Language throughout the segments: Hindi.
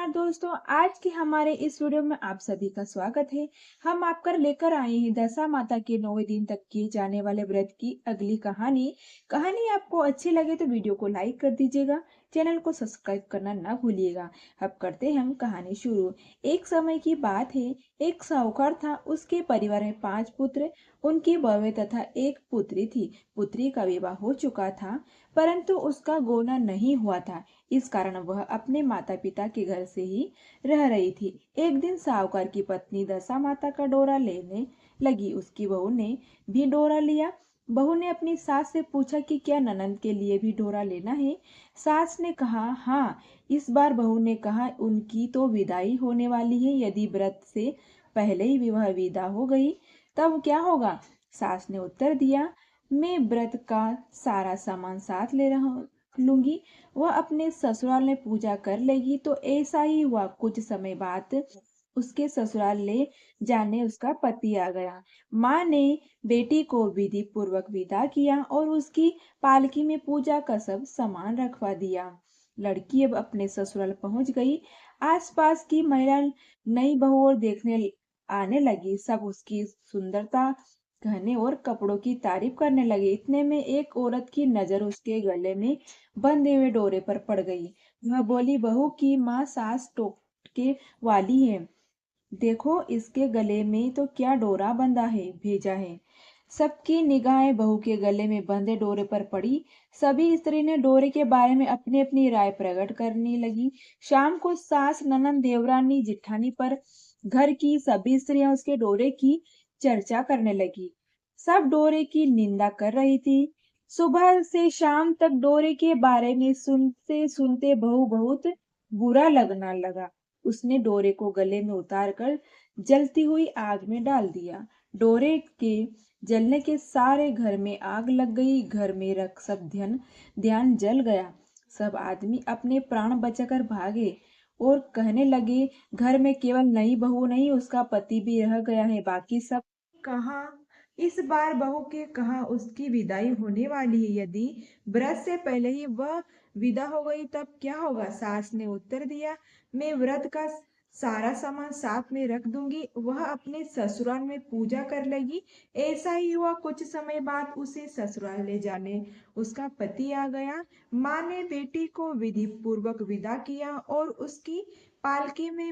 नमस्कार दोस्तों, आज के हमारे इस वीडियो में आप सभी का स्वागत है। हम आपका लेकर आए हैं दशा माता के 9वें दिन तक किए जाने वाले व्रत की अगली कहानी। कहानी आपको अच्छी लगे तो वीडियो को लाइक कर दीजिएगा, चैनल को सब्सक्राइब करना ना भूलिएगा। अब करते हैं हम कहानी शुरू। एक समय की बात है, एक साहूकार था, उसके परिवार में 5 पुत्र, उनकी बहुएं तथा एक पुत्री थी। पुत्री का विवाह हो चुका था, परंतु उसका गोना नहीं हुआ था। इस कारण वह अपने माता पिता के घर से ही रह रही थी। एक दिन साहूकार की पत्नी दशा माता का डोरा लेने लगी। उसकी बहू ने भी डोरा लिया। बहू ने अपनी सास से पूछा कि क्या ननंद के लिए भी डोरा लेना है। सास ने कहा हाँ। इस बार बहू ने कहा उनकी तो विदाई होने वाली है, यदि व्रत से पहले ही विवाह विदा हो गई तब क्या होगा। सास ने उत्तर दिया, मैं व्रत का सारा सामान साथ ले रहा लूंगी, वह अपने ससुराल में पूजा कर लेगी। तो ऐसा ही हुआ। कुछ समय बाद उसके ससुराल ले जाने उसका पति आ गया। माँ ने बेटी को विधि पूर्वक विदा किया और उसकी पालकी में पूजा का सब सामान रखवा दिया। लड़की अब अपने ससुराल पहुंच गई। आसपास की महिला नई बहू और देखने आने लगी। सब उसकी सुंदरता, गहने और कपड़ों की तारीफ करने लगे। इतने में एक औरत की नजर उसके गले में बंधे हुए डोरे पर पड़ गई। वह बोली, बहू की माँ सास टोटके वाली है, देखो इसके गले में तो क्या डोरा बंधा है भेजा है। सबकी निगाहें बहू के गले में बंधे डोरे पर पड़ी। सभी स्त्री ने डोरे के बारे में अपनी अपनी राय प्रकट करने लगी। शाम को सास, ननंद, देवरानी, जिठानी पर घर की सभी स्त्रियां उसके डोरे की चर्चा करने लगी। सब डोरे की निंदा कर रही थी। सुबह से शाम तक डोरे के बारे में सुनते सुनते बहू बहुत बुरा लगना लगा। उसने डोरे को गले में उतारकर जलती हुई आग में डाल दिया। डोरे के जलने के सारे घर में आग लग गई। घर में रख सब ध्यान जल गया। सब आदमी अपने प्राण बचाकर भागे और कहने लगे, घर में केवल नई बहू नहीं, उसका पति भी रह गया है, बाकी सब कहाँ। इस बार बहू के कहा उसकी विदाई होने वाली है, यदि व्रत से पहले ही वह विदा हो गई तब क्या होगा। सास ने उत्तर दिया, मैं व्रत का सारा सामान साथ में रख दूंगी, वह अपने ससुराल में पूजा कर लेगी। ऐसा ही हुआ। कुछ समय बाद उसे ससुराल ले जाने उसका पति आ गया। माँ ने बेटी को विधि पूर्वक विदा किया और उसकी पालकी में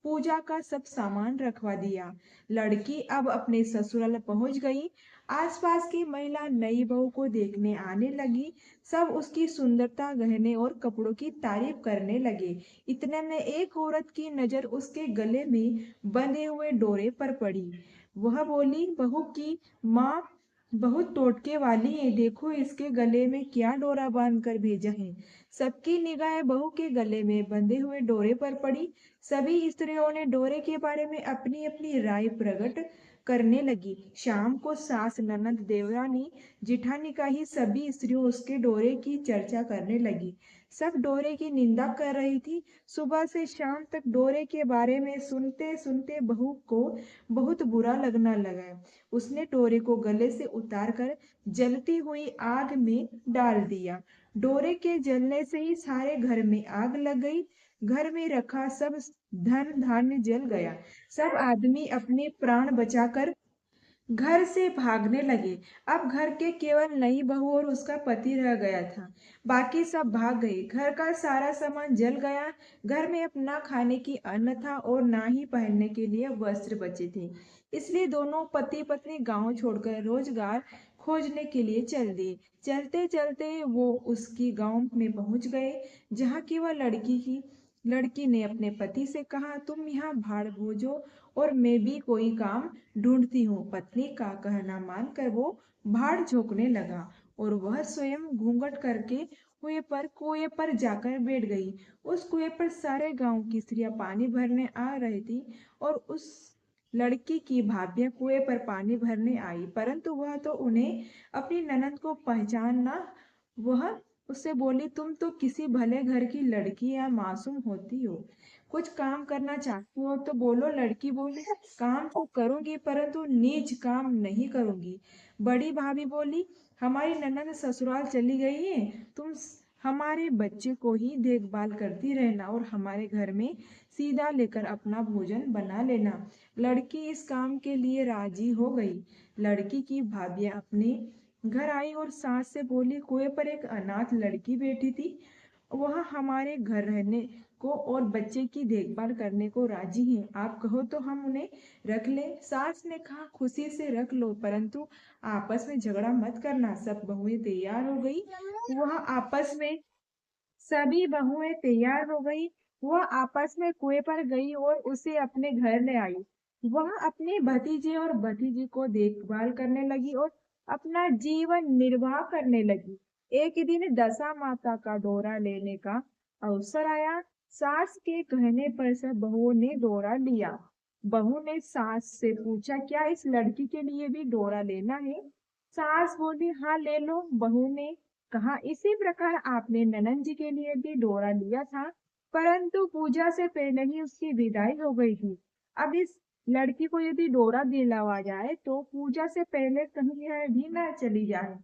पूजा का सब सामान रखवा दिया। लड़की अब अपने ससुराल पहुंच गई। आसपास की महिला नई बहू को देखने आने लगी। सब उसकी सुंदरता, गहने और कपड़ों की तारीफ करने लगे। इतने में एक औरत की नजर उसके गले में बंधे हुए डोरे पर पड़ी। वह बोली, बहू की माँ बहुत टोटके वाली है, देखो इसके गले में क्या डोरा बांध कर भेजा है। सबकी निगाहें बहू के गले में बंधे हुए डोरे पर पड़ी। सभी स्त्रियों ने डोरे के बारे में अपनी अपनी राय प्रकट करने लगी। शाम को सास, ननद, देवरानी, जिठानी का ही सभी स्त्रियों उसके डोरे की चर्चा करने लगी। सब डोरे की निंदा कर रही थी। सुबह से शाम तक डोरे के बारे में सुनते सुनते बहू को बहुत बुरा लगना लगा। उसने डोरे को गले से उतारकर जलती हुई आग में डाल दिया। डोरे के जलने से ही सारे घर में आग लग गई। घर में रखा सब धन धान्य जल गया। सब आदमी अपने प्राण बचाकर घर से भागने लगे। अब घर के केवल नई बहू और उसका पति रह गया था, बाकी सब भाग गए। घर का सारा सामान जल गया। घर में अब ना खाने की अन्न था और ना ही पहनने के लिए वस्त्र बचे थे। इसलिए दोनों पति पत्नी गांव छोड़कर रोजगार खोजने के लिए चल दिए। चलते चलते वो उसकी गांव में पहुंच गए, जहाँ की वह लड़की ने अपने पति से कहा, तुम यहाँ भाड़ भोजो और मैं भी कोई काम ढूंढती हूँ। पत्नी का कहना मानकर वो भाड़ झोंकने लगा और वह स्वयं घूंघट करके कुएं पर जाकर बैठ गई। उस कुएं पर सारे गांव की स्त्रियां पानी भरने आ रही थी और उस लड़की की भाभियां कुएं पर पानी भरने आई, परंतु वह तो उन्हें अपनी ननद को पहचाना। वह उससे बोली, तुम तो किसी भले घर की लड़की या मासूम होती हो, कुछ काम करना चाहती हो तो बोलो। लड़की बोली, काम तो करूंगी परंतु नीच काम नहीं करूंगी। बड़ी भाभी बोली, हमारी ननद ससुराल चली गई है, तुम हमारे बच्चे को ही देखभाल करती रहना और हमारे घर में सीधा लेकर अपना भोजन बना लेना। लड़की इस काम के लिए राजी हो गई। लड़की की भाभी अपने घर आई और सास से बोली, कुएं पर एक अनाथ लड़की बैठी थी, वह हमारे घर रहने को और बच्चे की देखभाल करने को राजी हैं। आप कहो तो हम उन्हें रख ले। सास ने कहा, खुशी से रख लो, परंतु आपस में झगड़ा मत करना। सब बहुएं तैयार हो गई। वह आपस में सभी बहुएं तैयार हो गई। वह आपस में कुएं पर गई और उसे अपने घर ले आई। वह अपने भतीजे और भतीजी को देखभाल करने लगी और अपना जीवन निर्वाह करने लगी। एक दिन दशा माता का डोरा लेने का अवसर आया। सास के कहने पर सब बहुओं ने डोरा लिया। बहू ने सास से पूछा, क्या इस लड़की के लिए भी डोरा लेना है? सास बोली, हाँ ले लो। बहू ने कहा, इसी प्रकार आपने ननंद जी के लिए भी डोरा लिया था, परंतु पूजा से पहले ही उसकी विदाई हो गई थी। अब इस लड़की को यदि डोरा दिलवा जाए तो पूजा से पहले कहीं यह भी न चली जाए।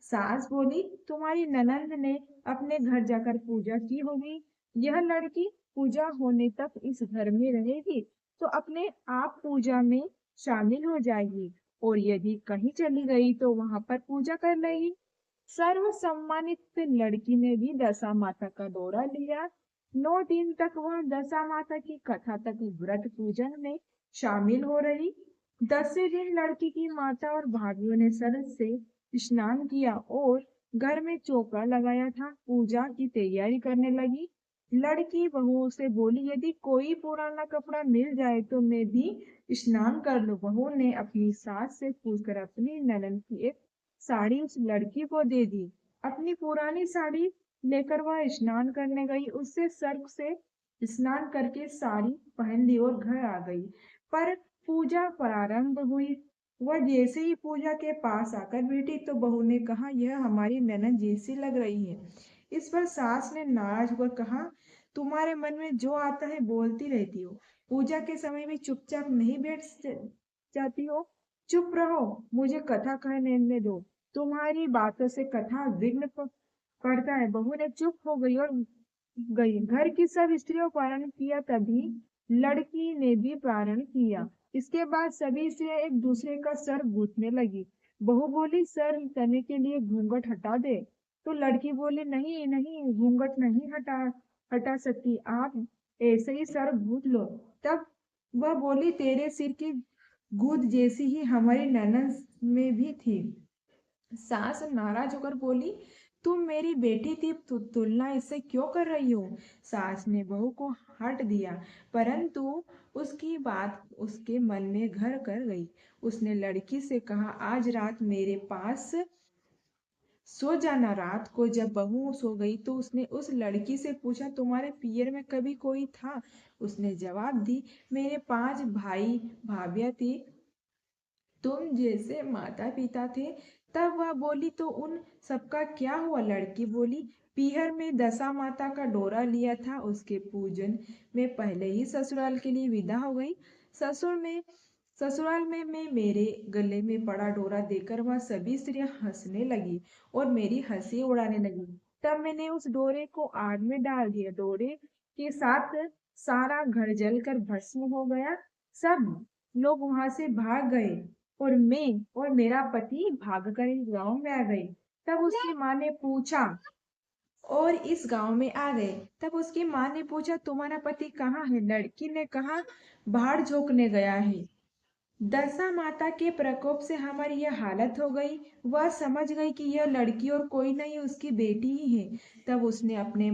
सास बोली, तुम्हारी ननंद ने अपने घर जाकर पूजा की होगी। यह लड़की पूजा होने तक इस घर में रहेगी तो अपने आप पूजा में शामिल हो जाएगी, और यदि कहीं चली गई तो वहां पर पूजा कर लेगी। सर्व सम्मानित लड़की ने भी दशा माता का दौरा लिया। 9 दिन तक वह दशा माता की कथा तक व्रत पूजन में शामिल हो रही। 10वें दिन लड़की की माता और भाभीियों ने सरस से स्नान किया और घर में चौका लगाया था। पूजा की तैयारी करने लगी। लड़की बहू से बोली, यदि कोई पुराना कपड़ा मिल जाए तो मैं भी स्नान कर लूं। बहू ने अपनी सास से पूछकर अपनी ननद की एक साड़ी उस लड़की को दे दी। अपनी पुरानी साड़ी लेकर वह स्नान करने गई। उससे सर्फ से स्नान करके साड़ी पहन ली और घर आ गई। पर पूजा प्रारंभ हुई। वह जैसे ही पूजा के पास आकर बैठी तो बहू ने कहा, यह हमारी ननद जैसी लग रही है। इस पर सास ने नाराज होकर कहा, तुम्हारे मन में जो आता है बोलती रहती हो। पूजा के समय भी चुपचाप नहीं बैठ जाती हो। चुप रहो, मुझे कथा कहने दो। तुम्हारी बातों से कथा विघ्न पड़ता है। बहू ने चुप हो गई और गई। घर की सब स्त्रियों प्रारंभ किया, तभी लड़की ने भी प्रारंभ किया। इसके बाद सभी स्त्रियां एक दूसरे का सर गूंथने लगी। बहू बोली, सर करने के लिए घूंघट हटा दे। तो लड़की बोली, नहीं नहीं, घूंघट नहीं हटा सकती, आप ऐसे ही सर गूंथ लो। तब वह बोली, तेरे सिर की गूंद जैसी ही हमारी ननद में भी थी। सास नाराज होकर बोली, तुम मेरी बेटी थी, तुलना इससे क्यों कर रही हो? सास ने बहू को हट दिया, परंतु उसकी बात उसके मन में घर कर गई। उसने लड़की से कहा, आज रात मेरे पास सो जाना। रात को जब बहू सो गई तो उसने उस लड़की से पूछा, तुम्हारे पियर में कभी कोई था? उसने जवाब दी, मेरे 5 भाई भाभियां थी, तुम जैसे माता पिता थे। तब वह बोली, तो उन सबका क्या हुआ? लड़की बोली, पीहर में दशा माता का डोरा लिया था, उसके पूजन में पहले ही ससुराल के लिए विदा हो गई। ससुराल में मैं मेरे गले में पड़ा डोरा देकर वह सभी स्त्रियां हंसने लगी और मेरी हंसी उड़ाने लगी। तब मैंने उस डोरे को आग में डाल दिया। डोरे के साथ सारा घर जलकर भस्म हो गया। सब लोग वहां से भाग गए और मैं और मेरा पति भागकर इस गांव में आ गए। तब उसकी माँ ने पूछा और इस गांव में आ गए। तब उसकी माँ ने पूछा, तुम्हारा पति कहाँ है? लड़की ने कहा, बाहर झोंकने गया है। दशा माता के प्रकोप से हमारी यह हालत हो गई। वह समझ गई कि यह लड़की और कोई नहीं, उसकी बेटी ही है। तब उसने अपने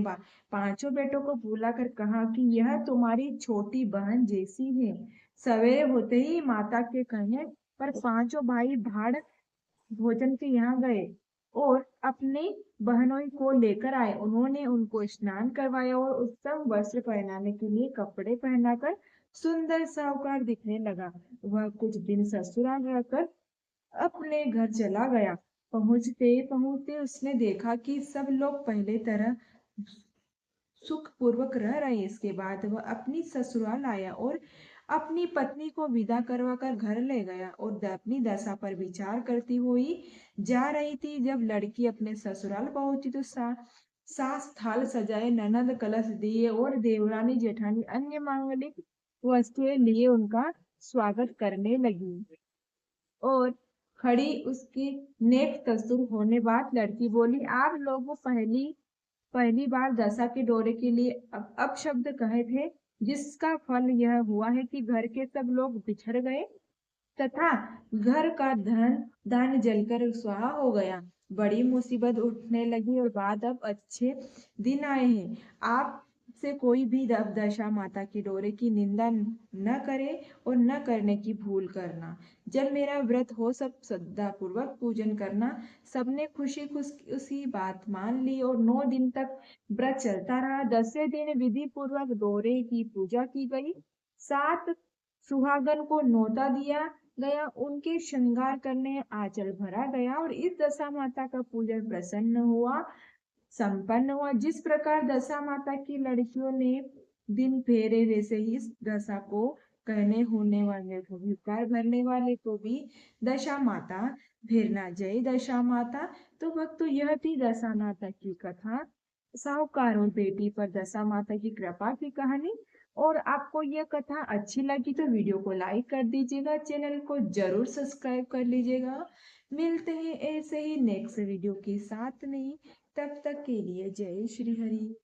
5 बेटों को बुलाकर कहा कि यह तुम्हारी छोटी बहन जैसी है। सवेरे होते ही माता के कहने पर 5 भाई भाड़ भोजन के यहाँ गए और अपने बहनों को लेकर आए। उन्होंने उनको स्नान करवाया और उत्तम वस्त्र पहनाने के लिए कपड़े पहनाकर सुंदर सावकार दिखने लगा। वह कुछ दिन ससुराल रहकर अपने घर चला गया। पहुंचते पहुंचते उसने देखा कि सब लोग पहले तरह सुख पूर्वक रह रहे। इसके बाद वह अपनी ससुराल आया और अपनी पत्नी को विदा करवा कर घर ले गया और अपनी दशा पर विचार करती हुई जा रही थी। जब लड़की अपने ससुराल पहुंची तो सास थाल सजाए, ननद कलश दिए और देवरानी जेठानी अन्य मांगलिक वस्तुएं लिए उनका स्वागत करने लगी। और खड़ी उसकी नेक तस्दुर होने बाद लड़की बोली, आप लोगों पहली पहली बार दशा के दौरे के लिए अपशब्द कहे थे, जिसका फल यह हुआ है कि घर के सब लोग बिछड़ गए तथा घर का धन दान जलकर स्वाहा हो गया। बड़ी मुसीबत उठने लगी और बाद अब अच्छे दिन आए हैं। आप से कोई भी दशा माता की डोरे की निंदा न करे और न करने की भूल करना। जब मेरा व्रत हो सब श्रद्धा पूर्वक पूजन करना। सबने खुशी खुशी बात मान ली और 9 दिन तक व्रत चलता रहा। 10वें दिन विधि पूर्वक डोरे की पूजा की गई। 7 सुहागन को न्योता दिया गया, उनके श्रृंगार करने आंचल भरा गया और इस दशा माता का पूजन प्रसन्न हुआ, संपन्न हुआ। जिस प्रकार दशा माता की लड़कियों ने दिन फेरे, वैसे ही इस दशा को कहने होने वाले को भी उपकार भरने वाले को भी दशा माता फेरना। जय दशा माता। तो भक्तों, यह थी दशा माता की कथा, साहूकार और बेटी पर दशा माता की कृपा की कहानी। और आपको यह कथा अच्छी लगी तो वीडियो को लाइक कर दीजिएगा, चैनल को जरूर सब्सक्राइब कर लीजिएगा। मिलते हैं ऐसे ही नेक्स्ट वीडियो के साथ में, तब तक के लिए जय श्री हरि।